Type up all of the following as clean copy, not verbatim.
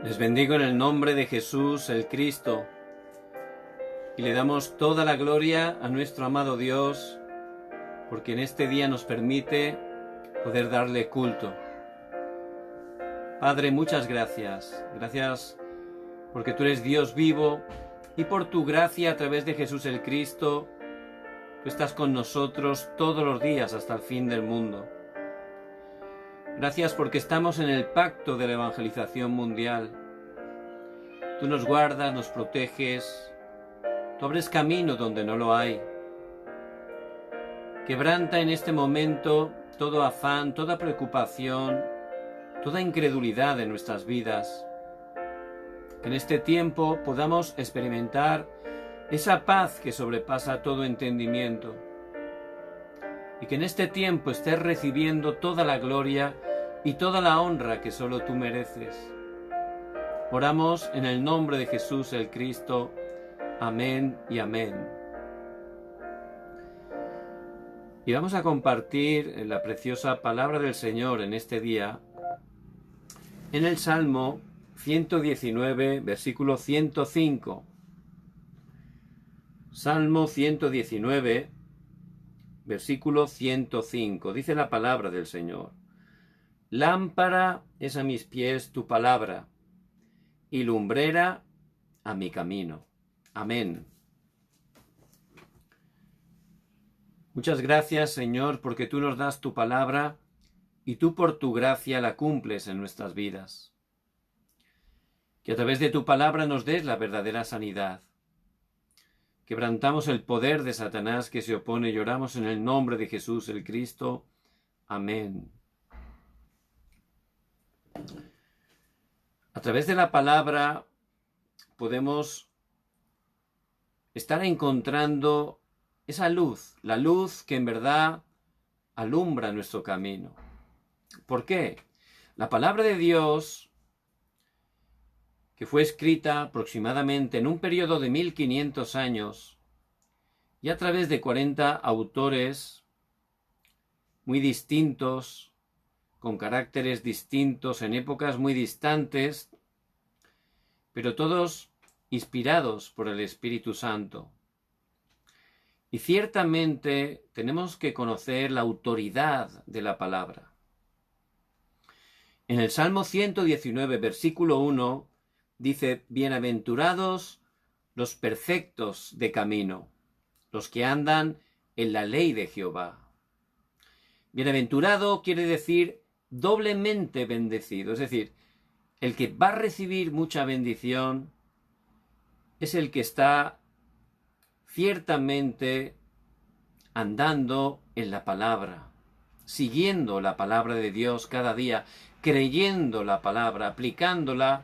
Les bendigo en el nombre de Jesús, el Cristo, y le damos toda la gloria a nuestro amado Dios, porque en este día nos permite poder darle culto. Padre, muchas gracias. Gracias porque tú eres Dios vivo y por tu gracia a través de Jesús el Cristo, tú estás con nosotros todos los días hasta el fin del mundo. Gracias porque estamos en el pacto de la evangelización mundial. Tú nos guardas, nos proteges, tú abres camino donde no lo hay. Quebranta en este momento todo afán, toda preocupación, toda incredulidad de nuestras vidas. Que en este tiempo podamos experimentar esa paz que sobrepasa todo entendimiento. Y que en este tiempo estés recibiendo toda la gloria y toda la honra que solo tú mereces. Oramos en el nombre de Jesús el Cristo. Amén y amén. Y vamos a compartir la preciosa palabra del Señor en este día en el Salmo 119, versículo 105. Salmo 119, versículo 105. Dice la palabra del Señor: Lámpara es a mis pies tu palabra, y lumbrera a mi camino. Amén. Muchas gracias, Señor, porque tú nos das tu palabra y tú por tu gracia la cumples en nuestras vidas. Que a través de tu palabra nos des la verdadera sanidad. Quebrantamos el poder de Satanás que se opone y oramos en el nombre de Jesús el Cristo. Amén. A través de la palabra podemos estar encontrando esa luz, la luz que en verdad alumbra nuestro camino. ¿Por qué? La palabra de Dios, que fue escrita aproximadamente en un periodo de 1500 años y a través de 40 autores muy distintos, con caracteres distintos en épocas muy distantes, pero todos inspirados por el Espíritu Santo. Y ciertamente tenemos que conocer la autoridad de la palabra. En el Salmo 119, versículo 1, dice: Bienaventurados los perfectos de camino, los que andan en la ley de Jehová. Bienaventurado quiere decir doblemente bendecido, es decir, el que va a recibir mucha bendición es el que está ciertamente andando en la palabra, siguiendo la palabra de Dios cada día, creyendo la palabra, aplicándola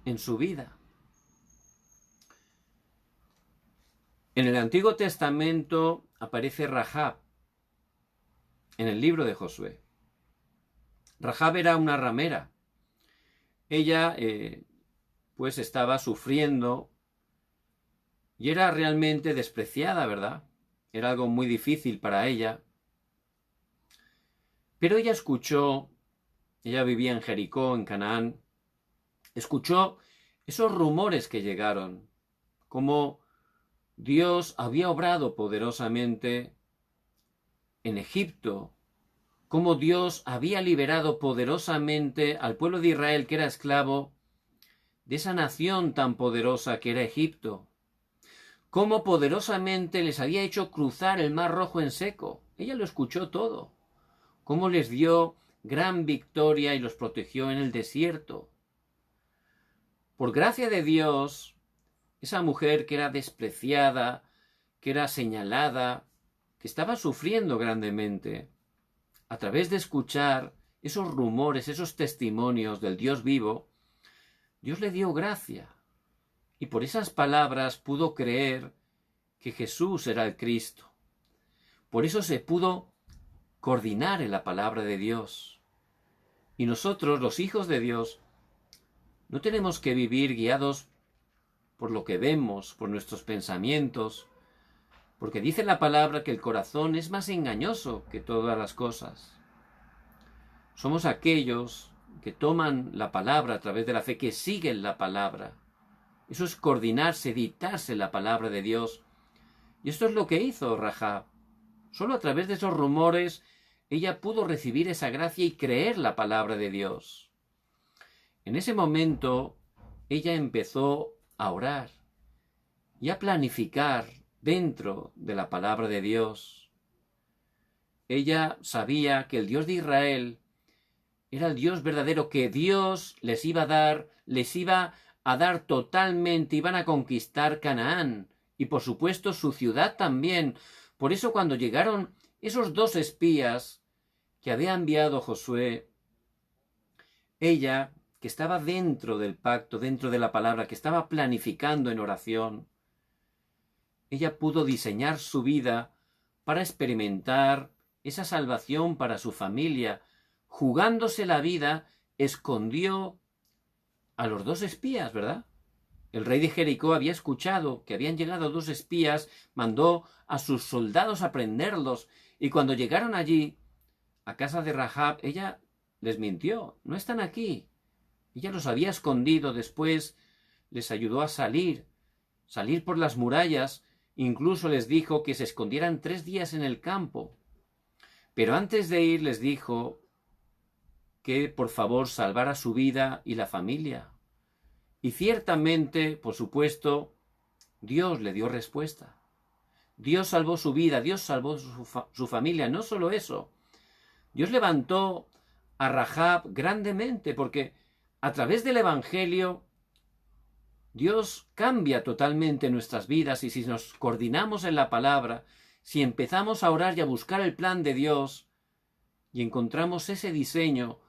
en su vida. En el Antiguo Testamento aparece Rahab en el libro de Josué. Rahab era una ramera. Ella pues estaba sufriendo y era realmente despreciada, ¿verdad? Era algo muy difícil para ella. Pero ella vivía en Jericó, en Canaán, escuchó esos rumores que llegaron, como Dios había obrado poderosamente en Egipto, cómo Dios había liberado poderosamente al pueblo de Israel, que era esclavo de esa nación tan poderosa que era Egipto, cómo poderosamente les había hecho cruzar el Mar Rojo en seco. Ella lo escuchó todo, cómo les dio gran victoria y los protegió en el desierto. Por gracia de Dios, esa mujer que era despreciada, que era señalada, que estaba sufriendo grandemente, a través de escuchar esos rumores, esos testimonios del Dios vivo, Dios le dio gracia. Y por esas palabras pudo creer que Jesús era el Cristo. Por eso se pudo coordinar en la palabra de Dios. Y nosotros, los hijos de Dios, no tenemos que vivir guiados por lo que vemos, por nuestros pensamientos, porque dice la palabra que el corazón es más engañoso que todas las cosas. Somos aquellos que toman la palabra a través de la fe, que siguen la palabra. Eso es coordinarse, dictarse la palabra de Dios. Y esto es lo que hizo Rahab. Solo a través de esos rumores ella pudo recibir esa gracia y creer la palabra de Dios. En ese momento ella empezó a orar y a planificar dentro de la palabra de Dios. Ella sabía que el Dios de Israel era el Dios verdadero, que Dios les iba a dar totalmente, iban a conquistar Canaán y por supuesto su ciudad también. Por eso cuando llegaron esos 2 espías que había enviado Josué, ella, que estaba dentro del pacto, dentro de la palabra, que estaba planificando en oración, ella pudo diseñar su vida para experimentar esa salvación para su familia. Jugándose la vida, escondió a los 2 espías, ¿verdad? El rey de Jericó había escuchado que habían llegado 2 espías, mandó a sus soldados a prenderlos, y cuando llegaron allí, a casa de Rahab, ella les mintió, no están aquí. Ella los había escondido, después les ayudó a salir por las murallas, incluso les dijo que se escondieran 3 días en el campo. Pero antes de ir les dijo que por favor salvara su vida y la familia. Y ciertamente, por supuesto, Dios le dio respuesta. Dios salvó su vida, Dios salvó su familia. No solo eso, Dios levantó a Rahab grandemente, porque a través del Evangelio Dios cambia totalmente nuestras vidas, y si nos coordinamos en la palabra, si empezamos a orar y a buscar el plan de Dios y encontramos ese diseño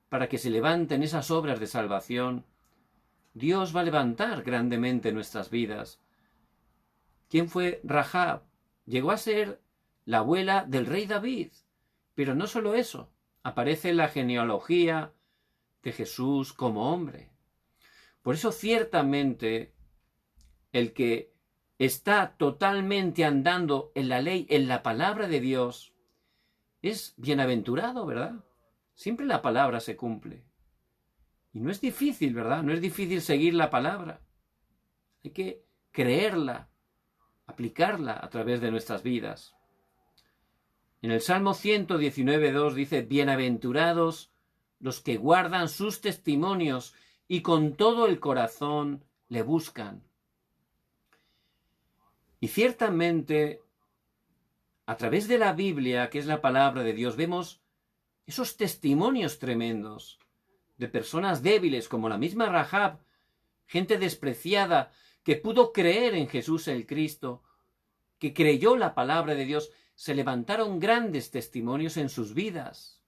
para que se levanten esas obras de salvación, Dios va a levantar grandemente nuestras vidas. ¿Quién fue Rahab? Llegó a ser la abuela del rey David, pero no solo eso, aparece en la genealogía de Jesús como hombre. Por eso ciertamente el que está totalmente andando en la ley, en la palabra de Dios, es bienaventurado, ¿verdad? Siempre la palabra se cumple. Y no es difícil, ¿verdad? No es difícil seguir la palabra. Hay que creerla, aplicarla a través de nuestras vidas. En el Salmo 119:2 dice: bienaventurados los que guardan sus testimonios y con todo el corazón le buscan. Y ciertamente, a través de la Biblia, que es la palabra de Dios, vemos esos testimonios tremendos de personas débiles como la misma Rahab, gente despreciada que pudo creer en Jesús el Cristo, que creyó la palabra de Dios. Se levantaron grandes testimonios en sus vidas.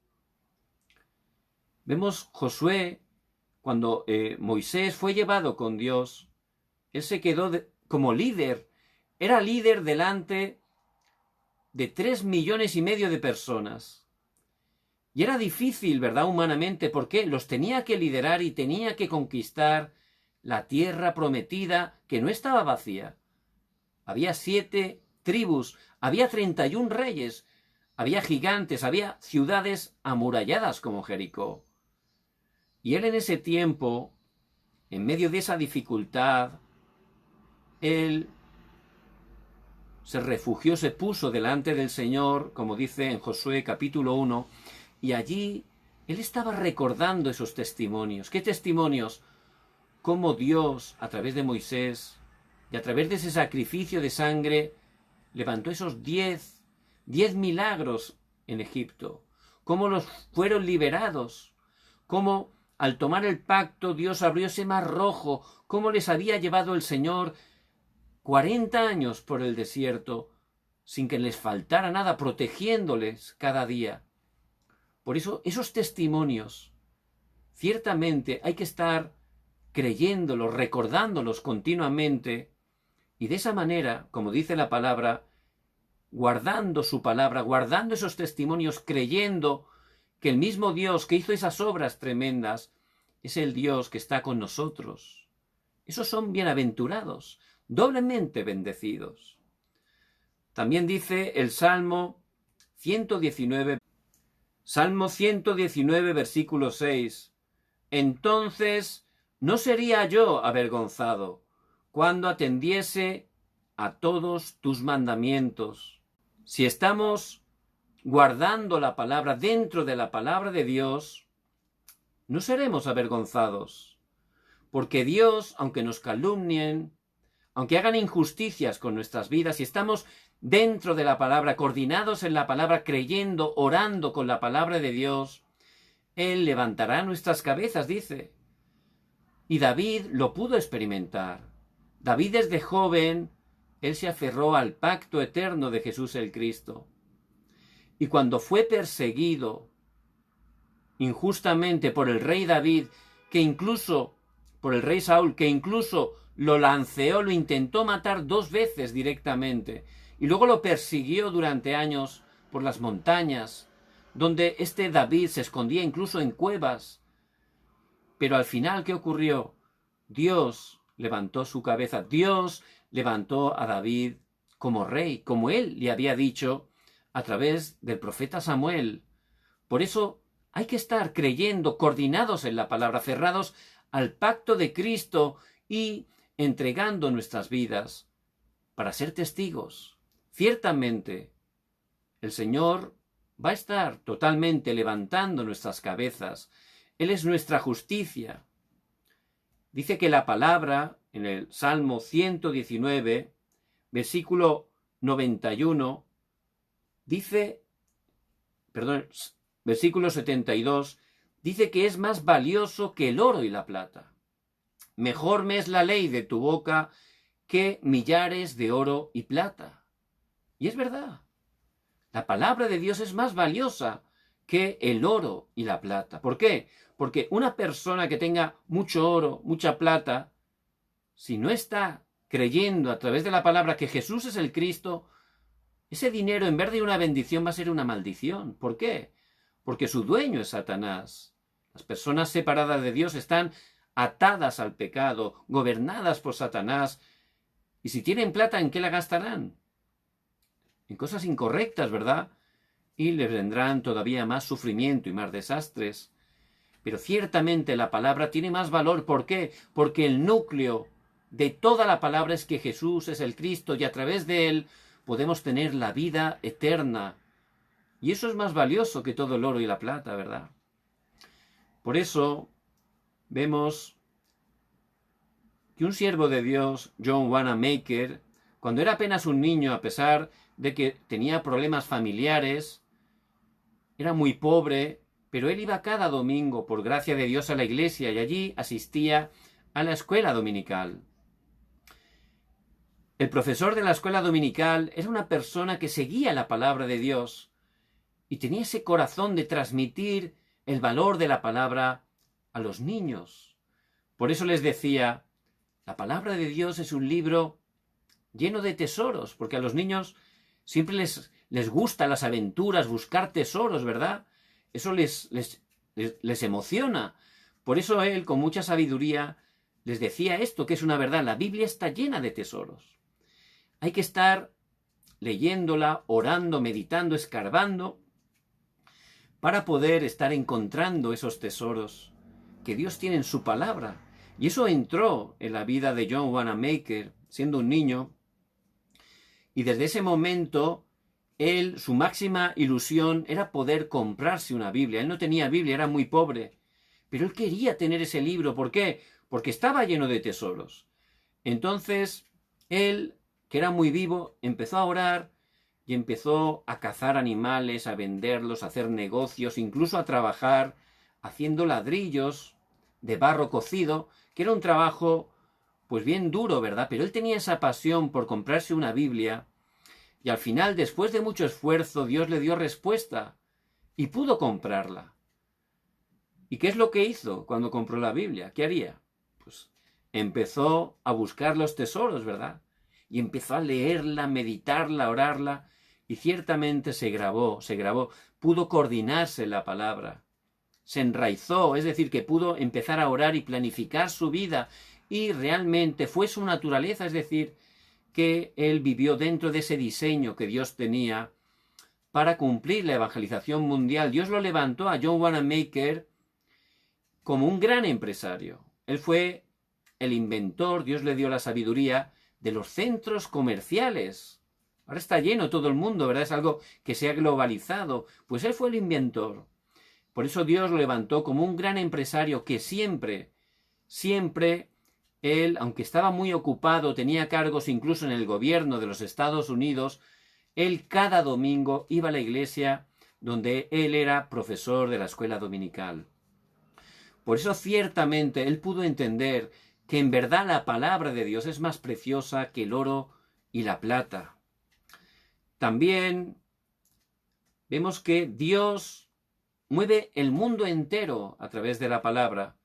Vemos Josué, cuando Moisés fue llevado con Dios, él se quedó como líder. Era líder delante de 3,5 millones de personas. Y era difícil, ¿verdad?, humanamente, porque los tenía que liderar y tenía que conquistar la tierra prometida, que no estaba vacía. Había 7 tribus, había 31 reyes, había gigantes, había ciudades amuralladas como Jericó. Y él en ese tiempo, en medio de esa dificultad, él se refugió, se puso delante del Señor, como dice en Josué capítulo 1, y allí él estaba recordando esos testimonios. ¿Qué testimonios? Cómo Dios, a través de Moisés y a través de ese sacrificio de sangre, levantó esos 10 milagros en Egipto. Cómo los fueron liberados. Cómo al tomar el pacto Dios abrió ese mar rojo. Cómo les había llevado el Señor 40 años por el desierto sin que les faltara nada, protegiéndoles cada día. Por eso esos testimonios, ciertamente hay que estar creyéndolos, recordándolos continuamente, y de esa manera, como dice la palabra, guardando su palabra, guardando esos testimonios, creyendo que el mismo Dios que hizo esas obras tremendas es el Dios que está con nosotros. Esos son bienaventurados, doblemente bendecidos. También dice el Salmo 119, versículo 6, entonces no sería yo avergonzado cuando atendiese a todos tus mandamientos. Si estamos guardando la palabra dentro de la palabra de Dios, no seremos avergonzados, porque Dios, aunque nos calumnien, aunque hagan injusticias con nuestras vidas, si estamos dentro de la palabra, coordinados en la palabra, creyendo, orando con la palabra de Dios, Él levantará nuestras cabezas, dice. Y David lo pudo experimentar. David desde joven, él se aferró al pacto eterno de Jesús el Cristo. Y cuando fue perseguido injustamente por el rey David, por el rey Saúl, que incluso lo lanceó, lo intentó matar 2 veces directamente, y luego lo persiguió durante años por las montañas, donde este David se escondía incluso en cuevas. Pero al final, ¿qué ocurrió? Dios levantó su cabeza, Dios levantó a David como rey, como él le había dicho a través del profeta Samuel. Por eso hay que estar creyendo, coordinados en la palabra, aferrados al pacto de Cristo y entregando nuestras vidas para ser testigos. Ciertamente, el Señor va a estar totalmente levantando nuestras cabezas. Él es nuestra justicia. Dice que la palabra, en el Salmo 119, versículo 91, versículo 72, dice que es más valioso que el oro y la plata. Mejor me es la ley de tu boca que millares de oro y plata. Y es verdad. La palabra de Dios es más valiosa que el oro y la plata. ¿Por qué? Porque una persona que tenga mucho oro, mucha plata, si no está creyendo a través de la palabra que Jesús es el Cristo, ese dinero en vez de una bendición va a ser una maldición. ¿Por qué? Porque su dueño es Satanás. Las personas separadas de Dios están atadas al pecado, gobernadas por Satanás. Y si tienen plata, ¿en qué la gastarán? En cosas incorrectas, ¿verdad? Y les vendrán todavía más sufrimiento y más desastres. Pero ciertamente la palabra tiene más valor. ¿Por qué? Porque el núcleo de toda la palabra es que Jesús es el Cristo y a través de Él podemos tener la vida eterna. Y eso es más valioso que todo el oro y la plata, ¿verdad? Por eso vemos que un siervo de Dios, John Wanamaker, cuando era apenas un niño, a pesar de que tenía problemas familiares, era muy pobre, pero él iba cada domingo, por gracia de Dios, a la iglesia y allí asistía a la escuela dominical. El profesor de la escuela dominical era una persona que seguía la palabra de Dios y tenía ese corazón de transmitir el valor de la palabra a los niños. Por eso les decía, la palabra de Dios es un libro lleno de tesoros, porque a los niños siempre les gustan las aventuras, buscar tesoros, ¿verdad? Eso les emociona. Por eso él, con mucha sabiduría, les decía esto, que es una verdad. La Biblia está llena de tesoros. Hay que estar leyéndola, orando, meditando, escarbando, para poder estar encontrando esos tesoros que Dios tiene en su palabra. Y eso entró en la vida de John Wanamaker, siendo un niño, y desde ese momento su máxima ilusión era poder comprarse una Biblia. Él no tenía Biblia, era muy pobre, pero él quería tener ese libro. ¿Por qué? Porque estaba lleno de tesoros. Entonces, él, que era muy vivo, empezó a orar y empezó a cazar animales, a venderlos, a hacer negocios, incluso a trabajar haciendo ladrillos de barro cocido, que era un trabajo pues bien duro, ¿verdad? Pero él tenía esa pasión por comprarse una Biblia y al final, después de mucho esfuerzo, Dios le dio respuesta y pudo comprarla. ¿Y qué es lo que hizo cuando compró la Biblia? ¿Qué haría? Pues empezó a buscar los tesoros, ¿verdad? Y empezó a leerla, meditarla, orarla, y ciertamente se grabó, pudo coordinarse la palabra, se enraizó, es decir, que pudo empezar a orar y planificar su vida, y realmente fue su naturaleza, es decir, que él vivió dentro de ese diseño que Dios tenía para cumplir la evangelización mundial. Dios lo levantó a John Wanamaker como un gran empresario. Él fue el inventor, Dios le dio la sabiduría de los centros comerciales. Ahora está lleno todo el mundo, ¿verdad? Es algo que se ha globalizado. Pues él fue el inventor. Por eso Dios lo levantó como un gran empresario que siempre él, aunque estaba muy ocupado, tenía cargos incluso en el gobierno de los Estados Unidos, él cada domingo iba a la iglesia donde él era profesor de la escuela dominical. Por eso ciertamente él pudo entender que en verdad la palabra de Dios es más preciosa que el oro y la plata. También vemos que Dios mueve el mundo entero a través de la palabra.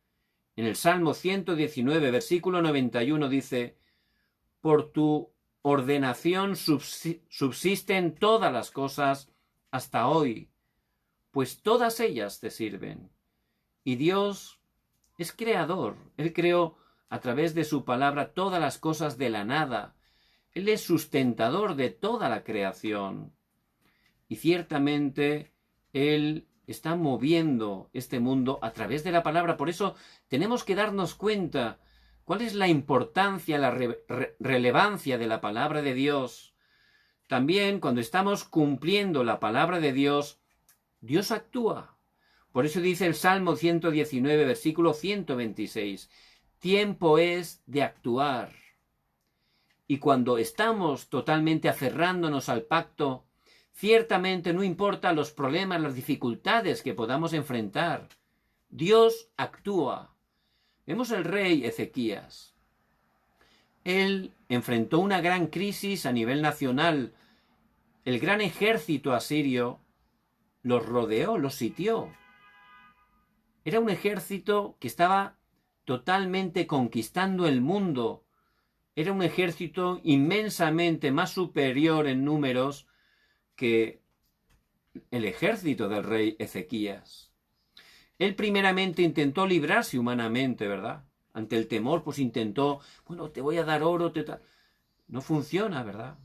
En el Salmo 119, versículo 91 dice: por tu ordenación subsisten todas las cosas hasta hoy, pues todas ellas te sirven. Y Dios es creador. Él creó a través de su palabra todas las cosas de la nada. Él es sustentador de toda la creación. Y ciertamente Él está moviendo este mundo a través de la palabra. Por eso tenemos que darnos cuenta cuál es la importancia, la relevancia de la palabra de Dios. También cuando estamos cumpliendo la palabra de Dios, Dios actúa. Por eso dice el Salmo 119, versículo 126, tiempo es de actuar. Y cuando estamos totalmente aferrándonos al pacto, ciertamente no importa los problemas, las dificultades que podamos enfrentar. Dios actúa. Vemos el rey Ezequías. Él enfrentó una gran crisis a nivel nacional. El gran ejército asirio los rodeó, los sitió. Era un ejército que estaba totalmente conquistando el mundo. Era un ejército inmensamente más superior en números que el ejército del rey Ezequías. Él primeramente intentó librarse humanamente, ¿verdad? Ante el temor, pues intentó, bueno, te voy a dar oro, no funciona, ¿verdad?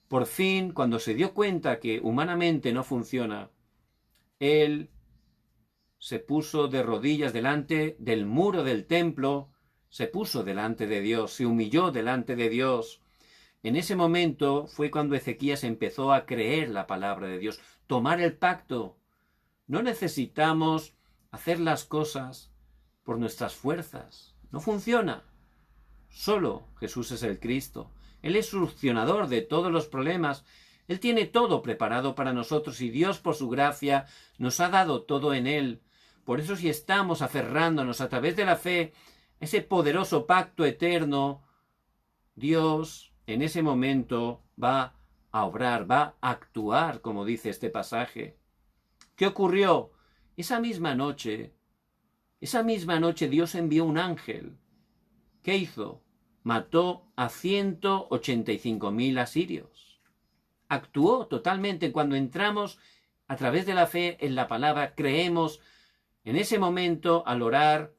Por fin, cuando se dio cuenta que humanamente no funciona, él se puso de rodillas delante del muro del templo, se puso delante de Dios, se humilló delante de Dios. En ese momento fue cuando Ezequías empezó a creer la palabra de Dios, tomar el pacto. No necesitamos hacer las cosas por nuestras fuerzas. No funciona. Solo Jesús es el Cristo. Él es solucionador de todos los problemas. Él tiene todo preparado para nosotros y Dios, por su gracia, nos ha dado todo en Él. Por eso, si estamos aferrándonos a través de la fe a ese poderoso pacto eterno, Dios en ese momento va a obrar, va a actuar, como dice este pasaje. ¿Qué ocurrió? Esa misma noche Dios envió un ángel. ¿Qué hizo? Mató a 185.000 asirios. Actuó totalmente. Cuando entramos a través de la fe en la palabra, creemos. En ese momento, al orar,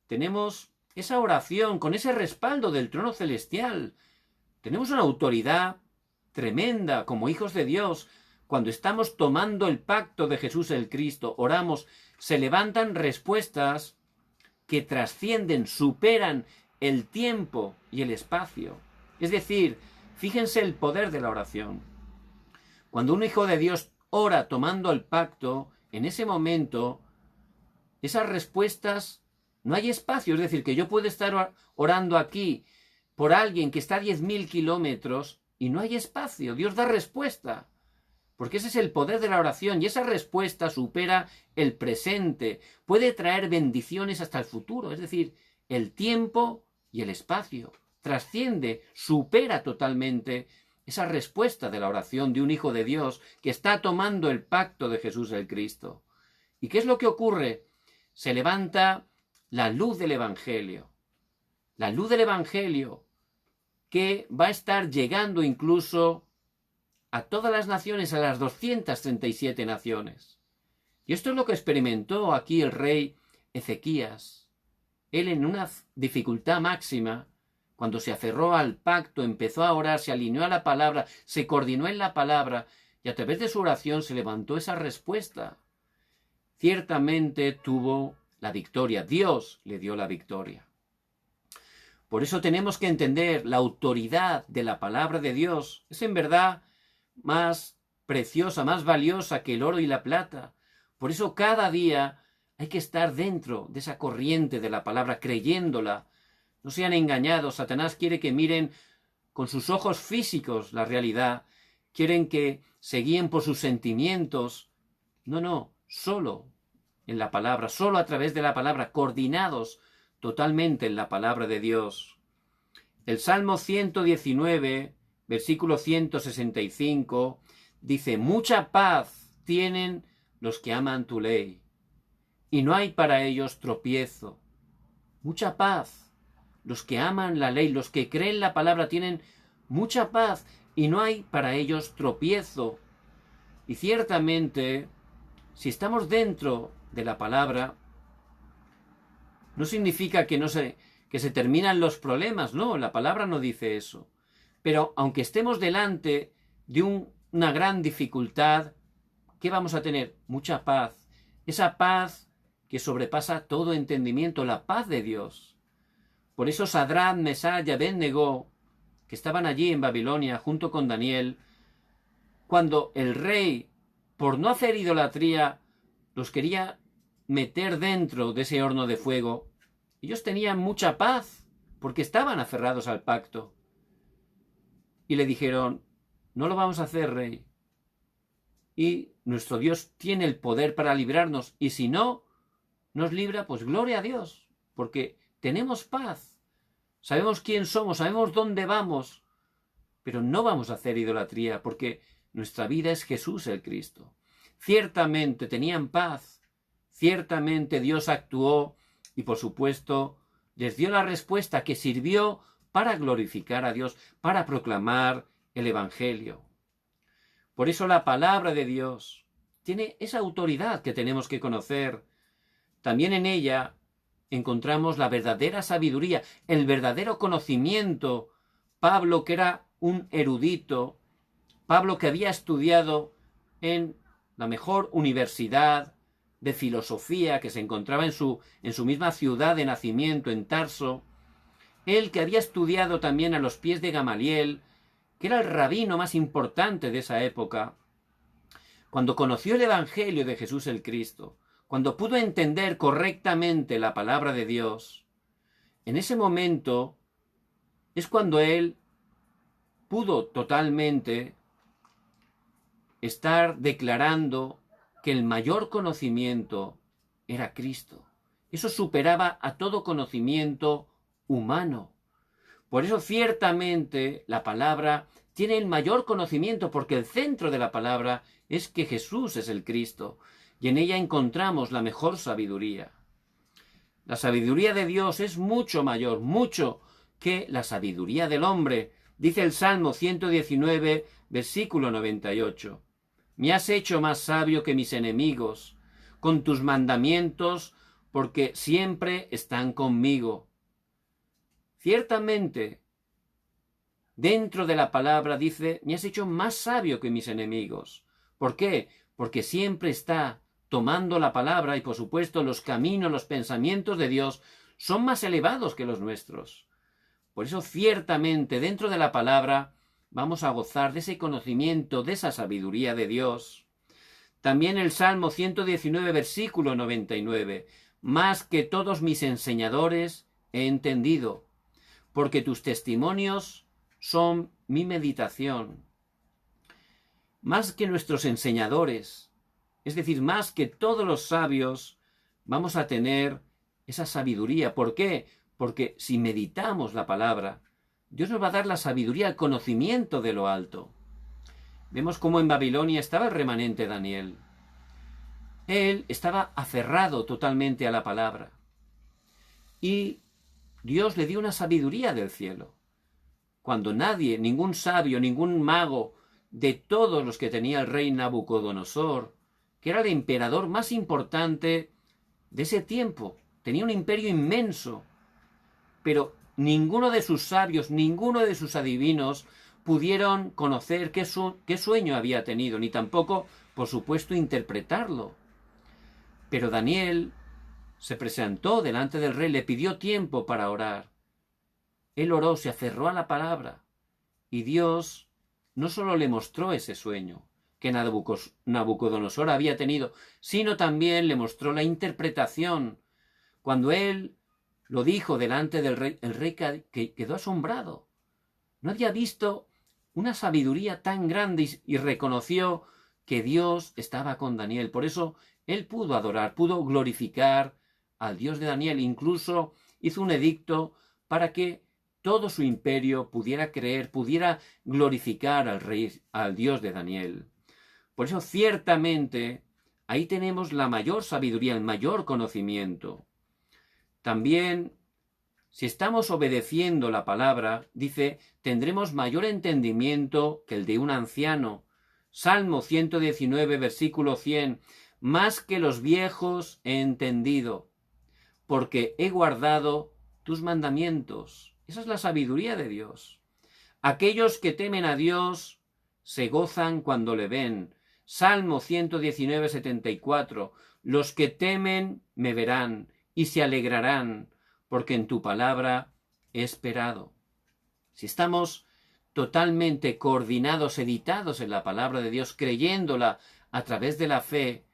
tenemos esa oración con ese respaldo del trono celestial. Tenemos una autoridad tremenda como hijos de Dios. Cuando estamos tomando el pacto de Jesús el Cristo, oramos, se levantan respuestas que trascienden, superan el tiempo y el espacio. Es decir, fíjense el poder de la oración. Cuando un hijo de Dios ora tomando el pacto, en ese momento, esas respuestas, no hay espacio. Es decir, que yo puedo estar orando aquí por alguien que está a 10.000 kilómetros y no hay espacio. Dios da respuesta. Porque ese es el poder de la oración y esa respuesta supera el presente. Puede traer bendiciones hasta el futuro. Es decir, el tiempo y el espacio. Trasciende, supera totalmente esa respuesta de la oración de un hijo de Dios que está tomando el pacto de Jesús el Cristo. ¿Y qué es lo que ocurre? Se levanta la luz del Evangelio. La luz del Evangelio que va a estar llegando incluso a todas las naciones, a las 237 naciones. Y esto es lo que experimentó aquí el rey Ezequías. Él, en una dificultad máxima, cuando se aferró al pacto, empezó a orar, se alineó a la palabra, se coordinó en la palabra, y a través de su oración se levantó esa respuesta. Ciertamente tuvo la victoria, Dios le dio la victoria. Por eso tenemos que entender la autoridad de la palabra de Dios. Es en verdad más preciosa, más valiosa que el oro y la plata. Por eso cada día hay que estar dentro de esa corriente de la palabra, creyéndola. No sean engañados. Satanás quiere que miren con sus ojos físicos la realidad. Quieren que se guíen por sus sentimientos. No, solo en la palabra, solo a través de la palabra, coordinados totalmente en la palabra de Dios. El Salmo 119, versículo 165, dice: mucha paz tienen los que aman tu ley, y no hay para ellos tropiezo. Mucha paz. Los que aman la ley, los que creen la palabra, tienen mucha paz, y no hay para ellos tropiezo. Y ciertamente, si estamos dentro de la palabra, no significa que se terminan los problemas, no, la palabra no dice eso. Pero aunque estemos delante de una gran dificultad, ¿qué vamos a tener? Mucha paz. Esa paz que sobrepasa todo entendimiento, la paz de Dios. Por eso Sadrach, Mesach y Abed-Negó, que estaban allí en Babilonia junto con Daniel, cuando el rey, por no hacer idolatría, los quería meter dentro de ese horno de fuego, ellos tenían mucha paz, porque estaban aferrados al pacto. Y le dijeron: no lo vamos a hacer, rey. Y nuestro Dios tiene el poder para librarnos, y si no nos libra, pues gloria a Dios, porque tenemos paz. Sabemos quién somos, sabemos dónde vamos, pero no vamos a hacer idolatría, porque nuestra vida es Jesús el Cristo. Ciertamente tenían paz, ciertamente Dios actuó y por supuesto les dio la respuesta que sirvió para glorificar a Dios, para proclamar el Evangelio. Por eso la palabra de Dios tiene esa autoridad que tenemos que conocer. También en ella encontramos la verdadera sabiduría, el verdadero conocimiento. Pablo, que era un erudito, Pablo, que había estudiado en la mejor universidad de filosofía que se encontraba en su misma ciudad de nacimiento, en Tarso, él que había estudiado también a los pies de Gamaliel, que era el rabino más importante de esa época, cuando conoció el Evangelio de Jesús el Cristo, cuando pudo entender correctamente la palabra de Dios, en ese momento es cuando él pudo totalmente estar declarando que el mayor conocimiento era Cristo. Eso superaba a todo conocimiento humano. Por eso ciertamente la palabra tiene el mayor conocimiento, porque el centro de la palabra es que Jesús es el Cristo, y en ella encontramos la mejor sabiduría. La sabiduría de Dios es mucho mayor, mucho, que la sabiduría del hombre. Dice el Salmo 119, versículo 98. Me has hecho más sabio que mis enemigos, con tus mandamientos, porque siempre están conmigo. Ciertamente, dentro de la palabra dice: me has hecho más sabio que mis enemigos. ¿Por qué? Porque siempre está tomando la palabra, y por supuesto los caminos, los pensamientos de Dios son más elevados que los nuestros. Por eso ciertamente dentro de la palabra vamos a gozar de ese conocimiento, de esa sabiduría de Dios. También el Salmo 119, versículo 99. Más que todos mis enseñadores he entendido, porque tus testimonios son mi meditación. Más que nuestros enseñadores, es decir, más que todos los sabios, vamos a tener esa sabiduría. ¿Por qué? Porque si meditamos la palabra, Dios nos va a dar la sabiduría, el conocimiento de lo alto. Vemos cómo en Babilonia estaba el remanente Daniel. Él estaba aferrado totalmente a la palabra. Y Dios le dio una sabiduría del cielo. Cuando nadie, ningún sabio, ningún mago, de todos los que tenía el rey Nabucodonosor, que era el emperador más importante de ese tiempo, tenía un imperio inmenso, pero ninguno de sus sabios, ninguno de sus adivinos pudieron conocer qué sueño había tenido, ni tampoco, por supuesto, interpretarlo. Pero Daniel se presentó delante del rey, le pidió tiempo para orar. Él oró, se aferró a la palabra, y Dios no solo le mostró ese sueño que Nabucodonosor había tenido, sino también le mostró la interpretación. Cuando él lo dijo delante del rey, el rey quedó asombrado. No había visto una sabiduría tan grande y reconoció que Dios estaba con Daniel. Por eso él pudo adorar, pudo glorificar al Dios de Daniel. Incluso hizo un edicto para que todo su imperio pudiera creer, pudiera glorificar al rey, al Dios de Daniel. Por eso ciertamente ahí tenemos la mayor sabiduría, el mayor conocimiento. También, si estamos obedeciendo la palabra, dice, tendremos mayor entendimiento que el de un anciano. Salmo 119, versículo 100. Más que los viejos he entendido, porque he guardado tus mandamientos. Esa es la sabiduría de Dios. Aquellos que temen a Dios se gozan cuando le ven. Salmo 119, 74. Los que temen me verán y se alegrarán, porque en tu palabra he esperado. Si estamos totalmente coordinados, editados en la palabra de Dios, creyéndola a través de la fe,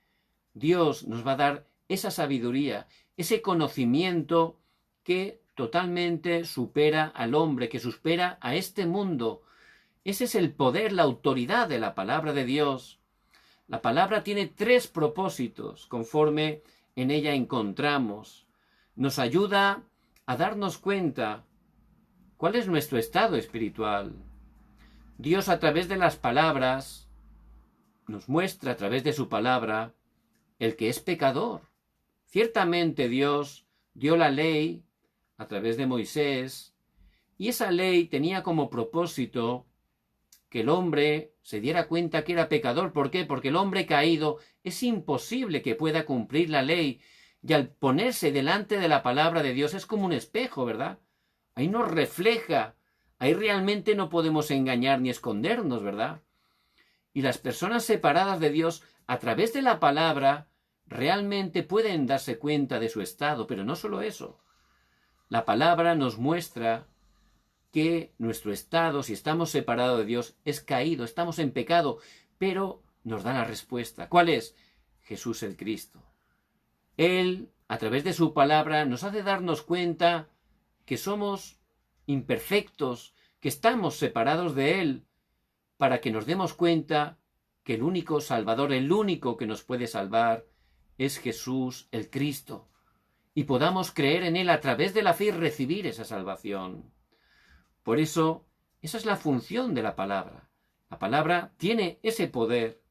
Dios nos va a dar esa sabiduría, ese conocimiento que totalmente supera al hombre, que supera a este mundo. Ese es el poder, la autoridad de la palabra de Dios. La palabra tiene 3 propósitos, conforme en ella encontramos. Nos ayuda a darnos cuenta cuál es nuestro estado espiritual. Dios, a través de las palabras, nos muestra a través de su palabra el que es pecador. Ciertamente Dios dio la ley a través de Moisés, y esa ley tenía como propósito que el hombre se diera cuenta que era pecador. ¿Por qué? Porque el hombre caído es imposible que pueda cumplir la ley, y al ponerse delante de la palabra de Dios es como un espejo, ¿verdad? Ahí nos refleja, ahí realmente no podemos engañar ni escondernos, ¿verdad? Y las personas separadas de Dios, a través de la palabra, realmente pueden darse cuenta de su estado, pero no solo eso. La palabra nos muestra que nuestro estado, si estamos separados de Dios, es caído, estamos en pecado, pero nos da la respuesta. ¿Cuál es? Jesús el Cristo. Él, a través de su palabra, nos hace darnos cuenta que somos imperfectos, que estamos separados de Él, para que nos demos cuenta que el único Salvador, el único que nos puede salvar, es Jesús el Cristo, y podamos creer en Él a través de la fe y recibir esa salvación. Por eso, esa es la función de la palabra. La palabra tiene ese poder,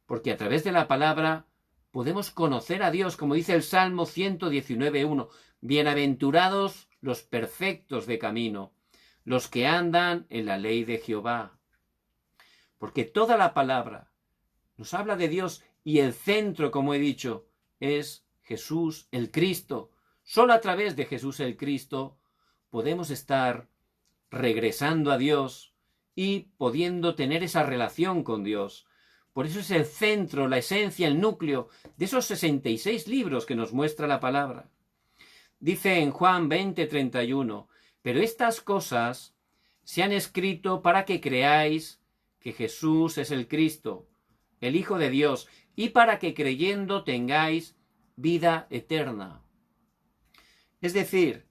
porque a través de la palabra podemos conocer a Dios, como dice el Salmo 119:1. Bienaventurados los perfectos de camino, los que andan en la ley de Jehová. Porque toda la palabra nos habla de Dios, y el centro, como he dicho, es Jesús el Cristo. Solo a través de Jesús el Cristo podemos estar regresando a Dios y pudiendo tener esa relación con Dios. Por eso es el centro, la esencia, el núcleo de esos 66 libros que nos muestra la palabra. Dice en Juan 20:31, pero estas cosas se han escrito para que creáis que Jesús es el Cristo, el Hijo de Dios, y para que creyendo tengáis vida eterna. Es decir,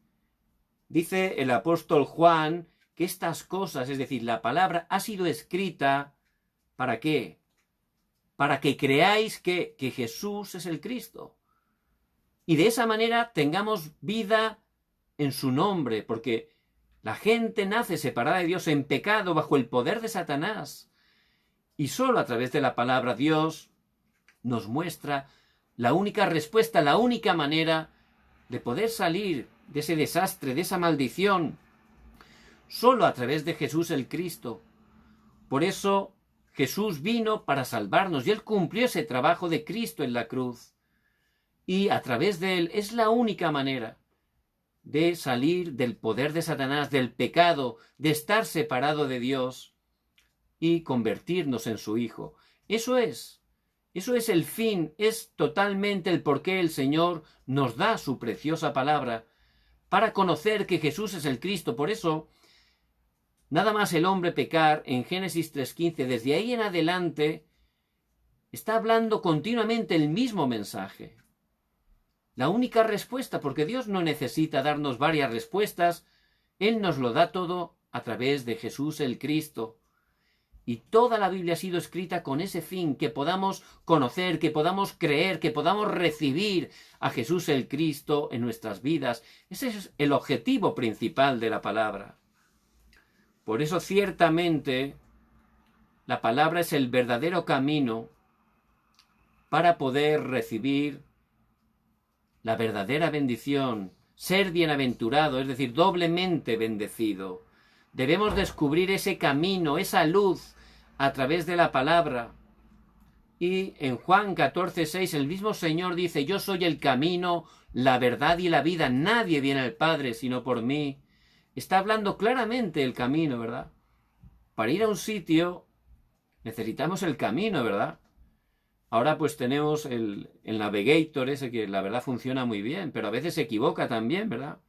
dice el apóstol Juan que estas cosas, es decir, la palabra ha sido escrita, ¿para qué? Para que creáis que Jesús es el Cristo. Y de esa manera tengamos vida en su nombre, porque la gente nace separada de Dios en pecado bajo el poder de Satanás. Y solo a través de la palabra Dios nos muestra la única respuesta, la única manera de poder salir de ese desastre, de esa maldición. Solo a través de Jesús el Cristo. Por eso Jesús vino para salvarnos y Él cumplió ese trabajo de Cristo en la cruz. Y a través de Él es la única manera de salir del poder de Satanás, del pecado, de estar separado de Dios y convertirnos en su Hijo. Eso es Eso es el fin, es totalmente el por qué el Señor nos da su preciosa palabra, para conocer que Jesús es el Cristo. Por eso, nada más el hombre pecar, en Génesis 3:15, desde ahí en adelante, está hablando continuamente el mismo mensaje. La única respuesta, porque Dios no necesita darnos varias respuestas, Él nos lo da todo a través de Jesús el Cristo. Y toda la Biblia ha sido escrita con ese fin, que podamos conocer, que podamos creer, que podamos recibir a Jesús el Cristo en nuestras vidas. Ese es el objetivo principal de la palabra. Por eso ciertamente la palabra es el verdadero camino para poder recibir la verdadera bendición, ser bienaventurado, es decir, doblemente bendecido. Debemos descubrir ese camino, esa luz, a través de la palabra. Y en Juan 14:6 el mismo Señor dice: yo soy el camino, la verdad y la vida. Nadie viene al Padre sino por mí. Está hablando claramente el camino, ¿verdad? Para ir a un sitio necesitamos el camino, ¿verdad? Ahora pues tenemos el Navigator ese que la verdad funciona muy bien, pero a veces se equivoca también, ¿verdad?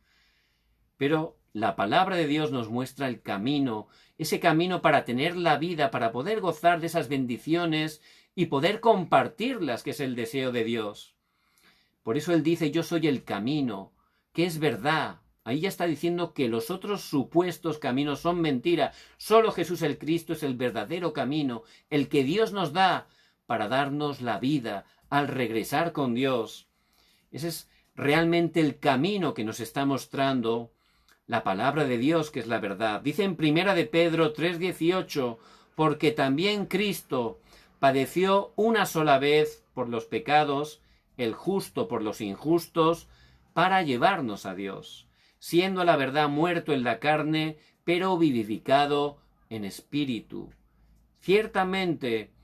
Pero la palabra de Dios nos muestra el camino, ese camino para tener la vida, para poder gozar de esas bendiciones y poder compartirlas, que es el deseo de Dios. Por eso Él dice: yo soy el camino, que es verdad. Ahí ya está diciendo que los otros supuestos caminos son mentira. Solo Jesús el Cristo es el verdadero camino, el que Dios nos da para darnos la vida al regresar con Dios. Ese es realmente el camino que nos está mostrando la palabra de Dios, que es la verdad. Dice en 1 de Pedro 3:18, porque también Cristo padeció una sola vez por los pecados, el justo por los injustos, para llevarnos a Dios, siendo a la verdad muerto en la carne, pero vivificado en espíritu. Ciertamente,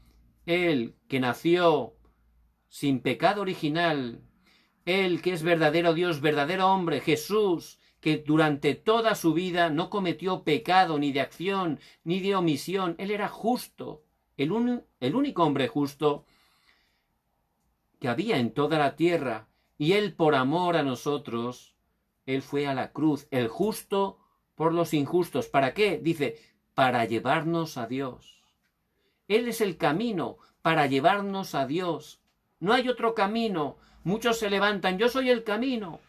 Él que nació sin pecado original, Él que es verdadero Dios, verdadero hombre, Jesús, que durante toda su vida no cometió pecado ni de acción ni de omisión. Él era justo, el único hombre justo que había en toda la tierra. Y Él, por amor a nosotros, Él fue a la cruz, el justo por los injustos. ¿Para qué? Dice, para llevarnos a Dios. Él es el camino para llevarnos a Dios. No hay otro camino. Muchos se levantan: yo soy el camino.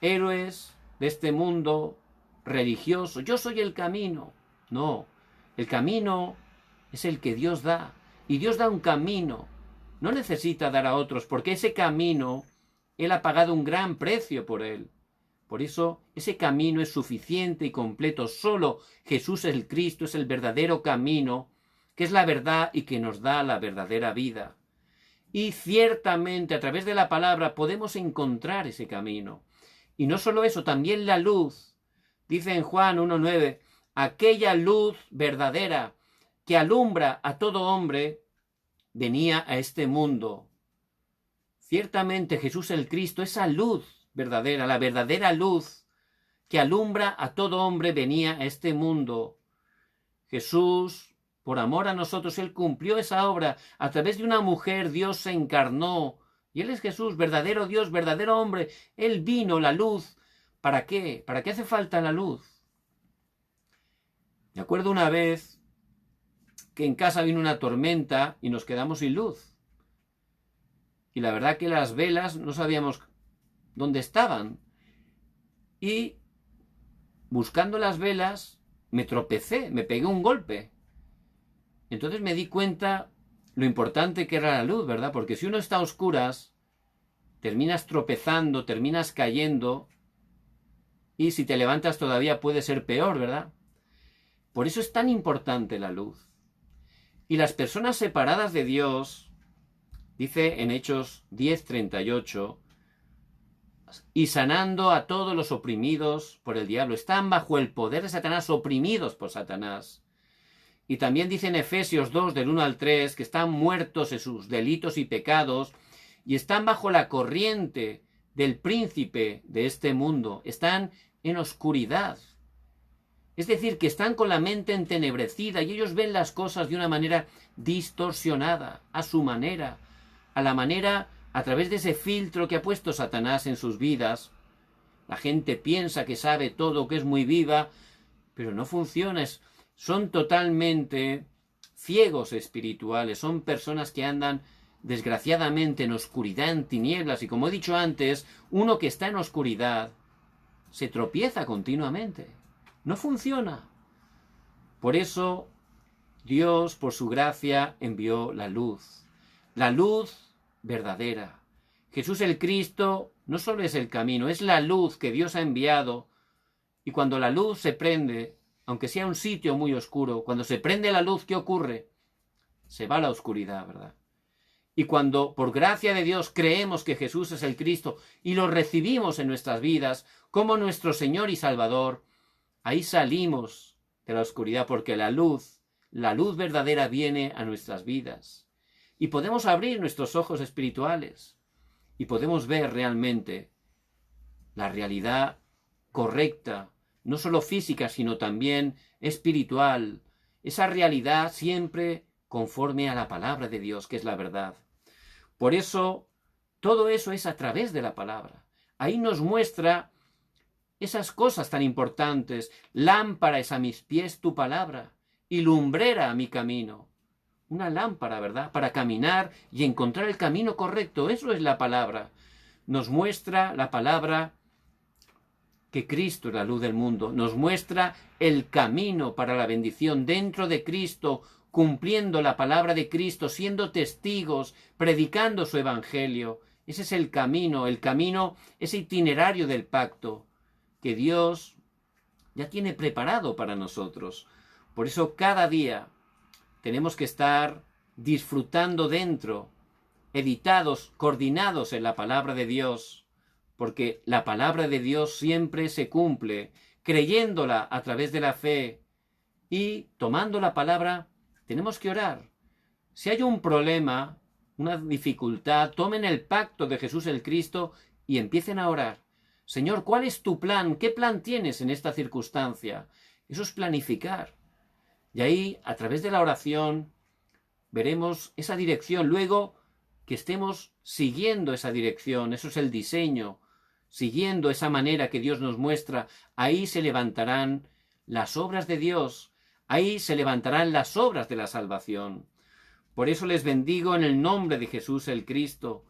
Héroes de este mundo religioso: yo soy el camino. No, el camino es el que Dios da. Y Dios da un camino. No necesita dar a otros, porque ese camino, Él ha pagado un gran precio por él. Por eso, ese camino es suficiente y completo. Solo Jesús el Cristo es el verdadero camino, que es la verdad y que nos da la verdadera vida. Y ciertamente a través de la palabra podemos encontrar ese camino. Y no solo eso, también la luz. Dice en Juan 1:9, aquella luz verdadera que alumbra a todo hombre venía a este mundo. Ciertamente Jesús el Cristo, esa luz verdadera, la verdadera luz que alumbra a todo hombre, venía a este mundo. Jesús, por amor a nosotros, Él cumplió esa obra. A través de una mujer Dios se encarnó. Y Él es Jesús, verdadero Dios, verdadero hombre. Él vino, la luz. ¿Para qué? ¿Para qué hace falta la luz? Me acuerdo una vez que en casa vino una tormenta y nos quedamos sin luz. Y la verdad que las velas no sabíamos dónde estaban. Y buscando las velas me tropecé, me pegué un golpe. Entonces me di cuenta lo importante que era la luz, ¿verdad? Porque si uno está a oscuras, terminas tropezando, terminas cayendo, y si te levantas todavía puede ser peor, ¿verdad? Por eso es tan importante la luz. Y las personas separadas de Dios, dice en Hechos 10:38, y sanando a todos los oprimidos por el diablo. Están bajo el poder de Satanás, oprimidos por Satanás. Y también dice en Efesios 2, del 1 al 3, que están muertos en sus delitos y pecados y están bajo la corriente del príncipe de este mundo. Están en oscuridad. Es decir, que están con la mente entenebrecida y ellos ven las cosas de una manera distorsionada, a su manera. a la manera, a través de ese filtro que ha puesto Satanás en sus vidas. La gente piensa que sabe todo, que es muy viva, pero no funciona. Son totalmente ciegos espirituales, son personas que andan desgraciadamente en oscuridad, en tinieblas, y como he dicho antes, uno que está en oscuridad se tropieza continuamente. No funciona. Por eso Dios, por su gracia, envió la luz verdadera. Jesús el Cristo no solo es el camino, es la luz que Dios ha enviado. Y cuando la luz se prende, aunque sea un sitio muy oscuro, cuando se prende la luz, ¿qué ocurre? Se va la oscuridad, ¿verdad? Y cuando por gracia de Dios creemos que Jesús es el Cristo y lo recibimos en nuestras vidas como nuestro Señor y Salvador, ahí salimos de la oscuridad, porque la luz verdadera viene a nuestras vidas. Y podemos abrir nuestros ojos espirituales y podemos ver realmente la realidad correcta, no solo física, sino también espiritual. Esa realidad siempre conforme a la palabra de Dios, que es la verdad. Por eso, todo eso es a través de la palabra. Ahí nos muestra esas cosas tan importantes. Lámpara es a mis pies tu palabra y lumbrera a mi camino. Una lámpara, ¿verdad? Para caminar y encontrar el camino correcto. Eso es la palabra. Nos muestra la palabra que Cristo es la luz del mundo. Nos muestra el camino para la bendición dentro de Cristo, cumpliendo la palabra de Cristo, siendo testigos, predicando su evangelio. Ese es el camino, ese itinerario del pacto que Dios ya tiene preparado para nosotros. Por eso cada día tenemos que estar disfrutando dentro, editados, coordinados en la palabra de Dios, porque la palabra de Dios siempre se cumple, creyéndola a través de la fe y tomando la palabra. Tenemos que orar. Si hay un problema, una dificultad, tomen el pacto de Jesús el Cristo y empiecen a orar. Señor, ¿cuál es tu plan? ¿Qué plan tienes en esta circunstancia? Eso es planificar. Y ahí, a través de la oración, veremos esa dirección. Luego, que estemos siguiendo esa dirección, eso es el diseño, siguiendo esa manera que Dios nos muestra, ahí se levantarán las obras de Dios, ahí se levantarán las obras de la salvación. Por eso les bendigo en el nombre de Jesús el Cristo.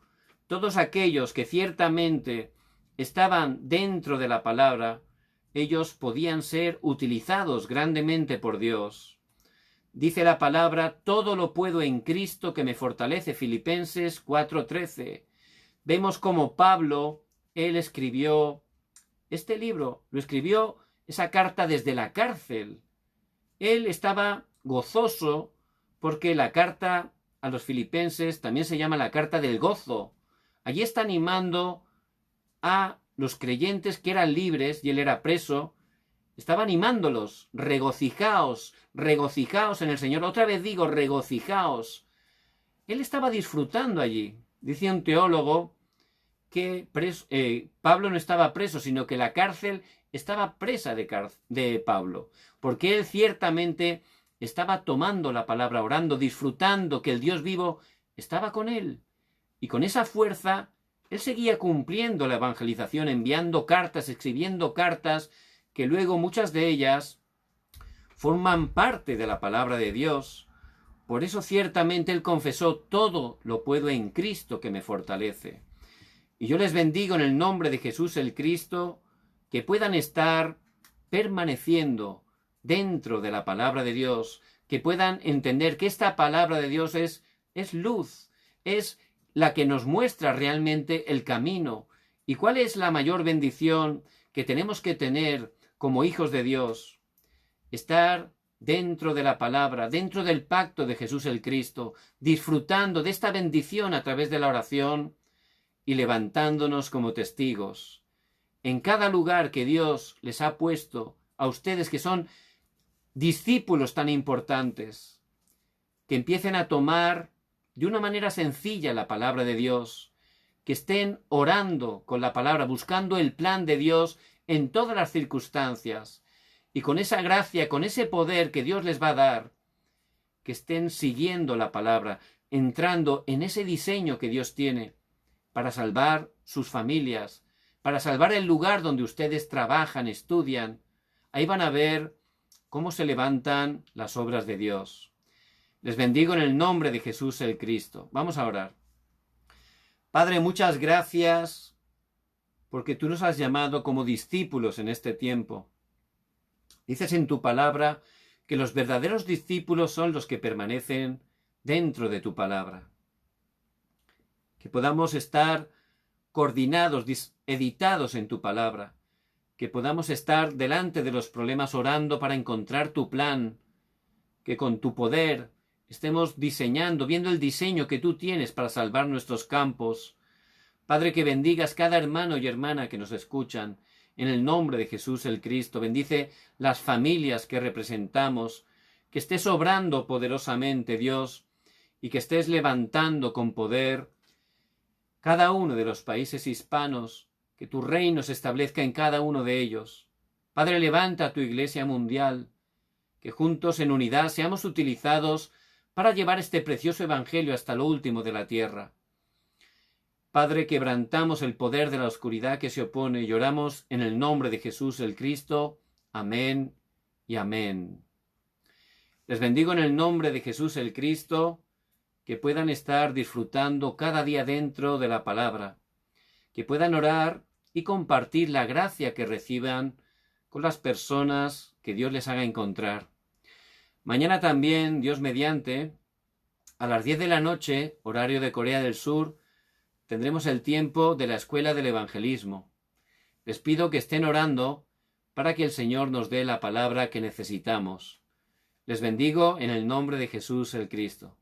Todos aquellos que ciertamente estaban dentro de la palabra, ellos podían ser utilizados grandemente por Dios. Dice la palabra, todo lo puedo en Cristo que me fortalece, Filipenses 4:13. Vemos como Pablo, él escribió este libro, lo escribió esa carta desde la cárcel. Él estaba gozoso porque la carta a los filipenses también se llama la carta del gozo. Allí está animando a los creyentes que eran libres y él era preso. Estaba animándolos, regocijaos, regocijaos en el Señor. Otra vez digo, regocijaos. Él estaba disfrutando allí. Dice un teólogo que Pablo no estaba preso, sino que la cárcel estaba presa de Pablo, porque él ciertamente estaba tomando la palabra, orando, disfrutando que el Dios vivo estaba con él. Y con esa fuerza, él seguía cumpliendo la evangelización, enviando cartas, escribiendo cartas, que luego muchas de ellas forman parte de la palabra de Dios. Por eso ciertamente él confesó, todo lo puedo en Cristo que me fortalece. Y yo les bendigo en el nombre de Jesús el Cristo, que puedan estar permaneciendo dentro de la palabra de Dios, que puedan entender que esta palabra de Dios es luz, es la que nos muestra realmente el camino. ¿Y cuál es la mayor bendición que tenemos que tener como hijos de Dios? Estar dentro de la palabra, dentro del pacto de Jesús el Cristo, disfrutando de esta bendición a través de la oración y levantándonos como testigos. En cada lugar que Dios les ha puesto a ustedes que son discípulos tan importantes, que empiecen a tomar de una manera sencilla la palabra de Dios, que estén orando con la palabra, buscando el plan de Dios en todas las circunstancias, y con esa gracia, con ese poder que Dios les va a dar, que estén siguiendo la palabra, entrando en ese diseño que Dios tiene para salvar sus familias, para salvar el lugar donde ustedes trabajan, estudian. Ahí van a ver cómo se levantan las obras de Dios. Les bendigo en el nombre de Jesús el Cristo. Vamos a orar. Padre, muchas gracias porque tú nos has llamado como discípulos en este tiempo. Dices en tu palabra que los verdaderos discípulos son los que permanecen dentro de tu palabra. Que podamos estar coordinados, editados en tu palabra. Que podamos estar delante de los problemas orando para encontrar tu plan. Que con tu poder estemos diseñando, viendo el diseño que tú tienes para salvar nuestros campos. Padre, que bendigas cada hermano y hermana que nos escuchan. En el nombre de Jesús el Cristo, bendice las familias que representamos, que estés obrando poderosamente, Dios, y que estés levantando con poder cada uno de los países hispanos, que tu reino se establezca en cada uno de ellos. Padre, levanta tu iglesia mundial, que juntos en unidad seamos utilizados para llevar este precioso evangelio hasta lo último de la tierra. Padre, quebrantamos el poder de la oscuridad que se opone y oramos en el nombre de Jesús el Cristo. Amén y amén. Les bendigo en el nombre de Jesús el Cristo, que puedan estar disfrutando cada día dentro de la palabra, que puedan orar y compartir la gracia que reciban con las personas que Dios les haga encontrar. Mañana también, Dios mediante, a las 10 de la noche, horario de Corea del Sur, tendremos el tiempo de la Escuela del Evangelismo. Les pido que estén orando para que el Señor nos dé la palabra que necesitamos. Les bendigo en el nombre de Jesús el Cristo.